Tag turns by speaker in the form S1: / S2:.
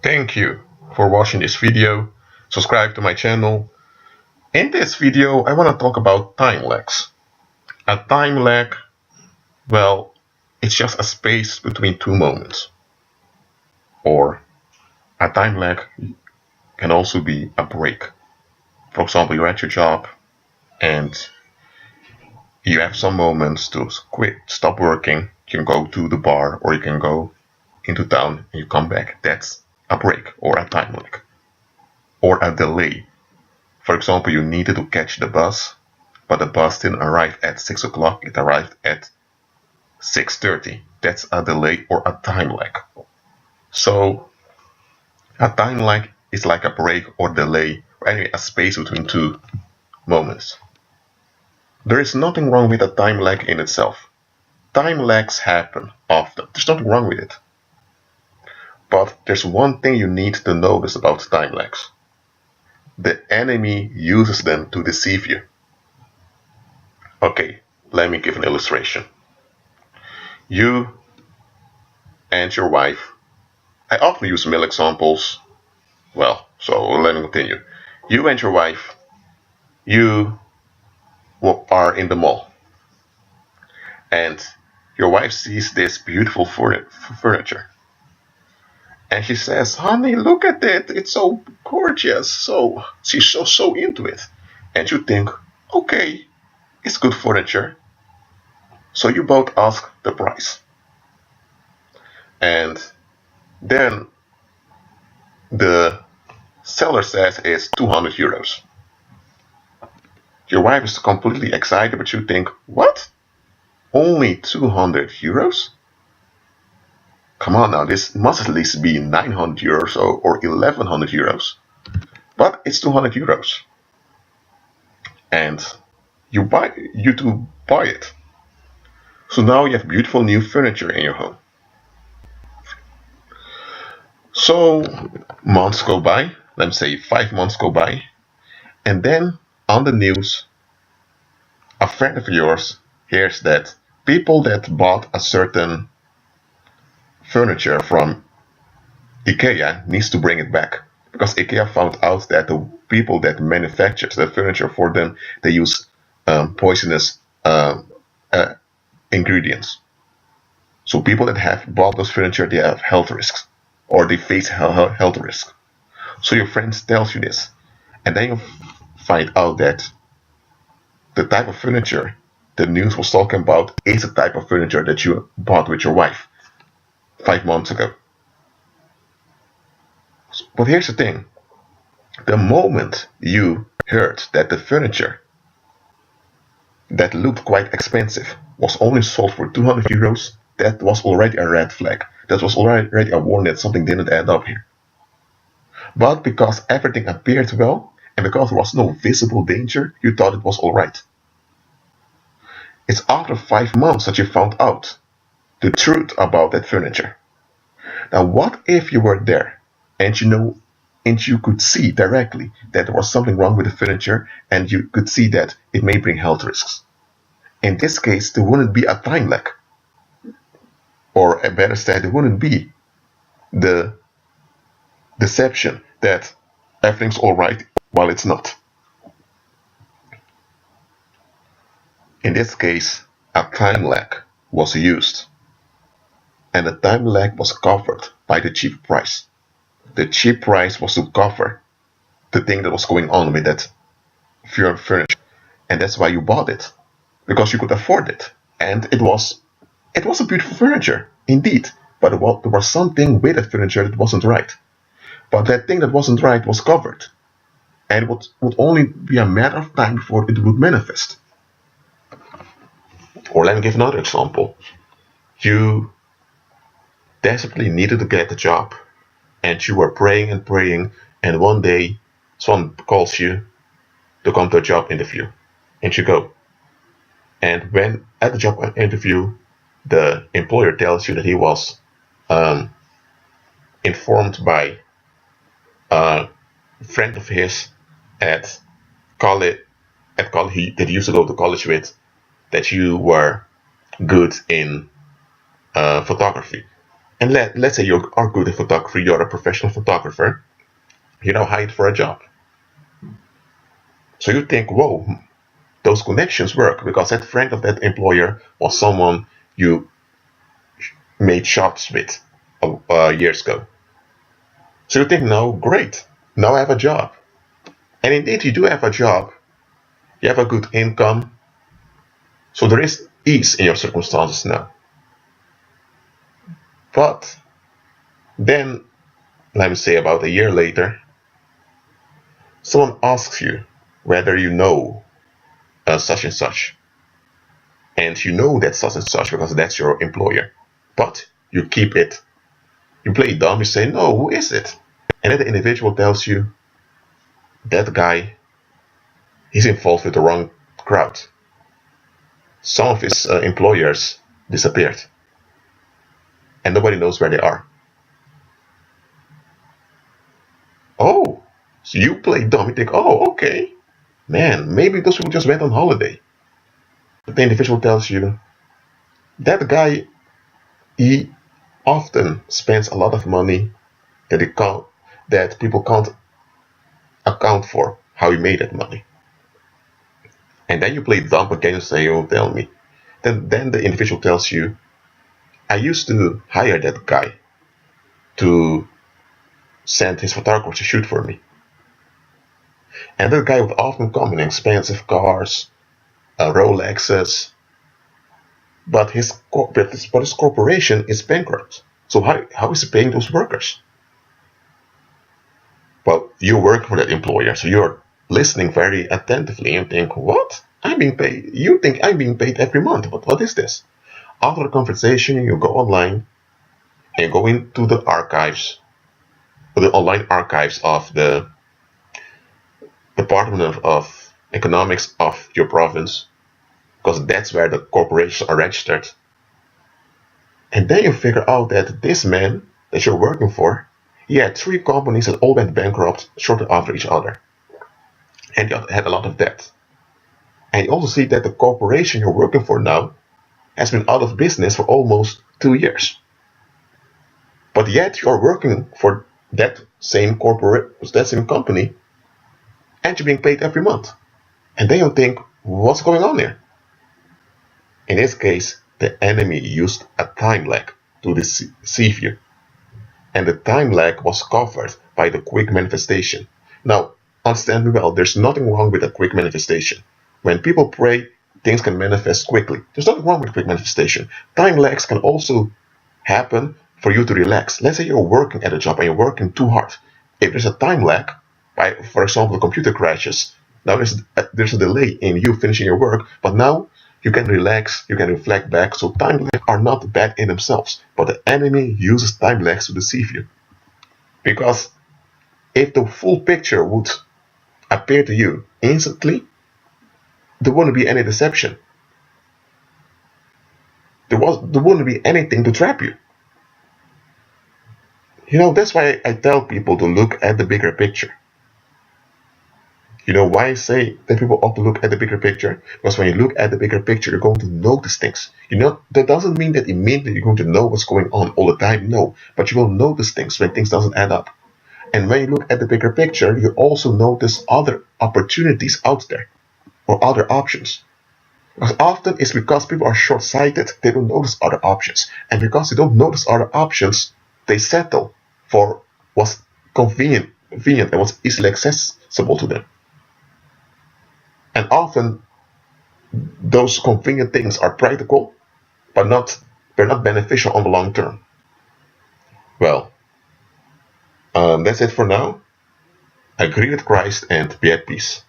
S1: Thank you for watching this video. Subscribe to my channel. In this video, I want to talk about time lags. A time lag, well, it's just a space between two moments. Or a time lag can also be a break. For example, you're at your job and you have some moments to quit, stop working. You can go to the bar or you can go into town and you come back. That's a break or a time lag. Or a delay. For example, you needed to catch the bus, but the bus didn't arrive at 6 o'clock, it arrived at 6:30. That's a delay or a time lag. So, a time lag is like a break or delay, or anyway, a space between two moments. There is nothing wrong with a time lag in itself. Time lags happen often. There's nothing wrong with it. But there's one thing you need to notice about time lags. The enemy uses them to deceive you. Okay, let me give an illustration. You and your wife, I often use male examples. Well, so let me continue. You and your wife, you are in the mall. And your wife sees this beautiful furniture. And she says, honey, look at it. It's so gorgeous. So she's so into it. And you think, okay, it's good furniture. So you both ask the price. And then the seller says it's 200 euros. Your wife is completely excited, but you think, what? Only 200 euros? Come on now, this must at least be 900 euros or 1100 euros. But it's 200 euros. And you two buy it. So now you have beautiful new furniture in your home. So months go by, let me say 5 months go by, and then on the news, a friend of yours hears that people that bought a certain furniture from IKEA needs to bring it back, because IKEA found out that the people that manufactured the furniture for them, they use poisonous ingredients. So people that have bought those furniture, they have health risks, or they face health risk. So your friend tells you this, and then you find out that the type of furniture the news was talking about is the type of furniture that you bought with your wife 5 months ago. But here's the thing. The moment you heard that the furniture that looked quite expensive was only sold for 200 euros, that was already a red flag. That was already a warning that something didn't add up here. But because everything appeared well, and because there was no visible danger, you thought it was alright. It's after 5 months that you found out the truth about that furniture. Now what if you were there and you could see directly that there was something wrong with the furniture, and you could see that it may bring health risks? In this case, there wouldn't be a time lag. Or better said, there wouldn't be the deception that everything's alright while it's not. In this case, a time lag was used, and the time lag was covered by the cheap price. The cheap price was to cover the thing that was going on with that furniture, and that's why you bought it, because you could afford it, and it was a beautiful furniture indeed, but there was something with that furniture that wasn't right. But that thing that wasn't right was covered, and it would only be a matter of time before it would manifest. Or let me give another example. You desperately needed to get the job, and you were praying and praying, and one day someone calls you to come to a job interview, and you go. And when at the job interview, the employer tells you that he was informed by a friend of his at college that he used to go to college with, that you were good in photography. And let's say you are good at photography, you're a professional photographer, you're now hired for a job. So you think, whoa, those connections work because that friend of that employer was someone you made shots with years ago. So you think, no, great, now I have a job. And indeed, you do have a job, you have a good income, so there is ease in your circumstances now. But then, let me say about a year later, someone asks you whether you know such and such. And you know that such and such because that's your employer. But you keep it. You play dumb, you say, no, who is it? And then the individual tells you, that guy, he's involved with the wrong crowd. Some of his employers disappeared. And nobody knows where they are. Oh, so you play dumb. You think, oh, okay. Man, maybe those people just went on holiday. But the individual tells you, that guy, he often spends a lot of money that people can't account for how he made that money. And then you play dumb again and say, oh, tell me. Then the individual tells you, I used to hire that guy to send his photographer to shoot for me. And that guy would often come in expensive cars, Rolexes, but his corporation is bankrupt. So how is he paying those workers? Well, you work for that employer, so you're listening very attentively and think, what? I'm being paid. You think I'm being paid every month, but what is this? After the conversation, you go online and go into the archives, the online archives of the Department of Economics of your province, because that's where the corporations are registered. And then you figure out that this man that you're working for, he had 3 companies that all went bankrupt shortly after each other. And he had a lot of debt. And you also see that the corporation you're working for now has been out of business for almost 2 years. But yet you are working for that same company, and you're being paid every month. And then you think, what's going on here? In this case, the enemy used a time lag to deceive you. And the time lag was covered by the quick manifestation. Now, understand me well, there's nothing wrong with a quick manifestation. When people pray, things can manifest quickly. There's nothing wrong with quick manifestation. Time lags can also happen for you to relax. Let's say you're working at a job and you're working too hard. If there's a time lag, for example, the computer crashes, now there's a delay in you finishing your work, but now you can relax, you can reflect back. So time lags are not bad in themselves, but the enemy uses time lags to deceive you. Because if the full picture would appear to you instantly, there wouldn't be any deception. There wouldn't be anything to trap you. You know, that's why I tell people to look at the bigger picture. You know why I say that people ought to look at the bigger picture? Because when you look at the bigger picture, you're going to notice things. You know, that doesn't mean that immediately you're going to know what's going on all the time. No, but you will notice things when things doesn't add up. And when you look at the bigger picture, you also notice other opportunities out there or other options. Because often it's because people are short-sighted, they don't notice other options. And because they don't notice other options, they settle for what's convenient and what's easily accessible to them. And often those convenient things are practical, but they're not beneficial on the long term. Well, that's it for now. Agree with Christ and be at peace.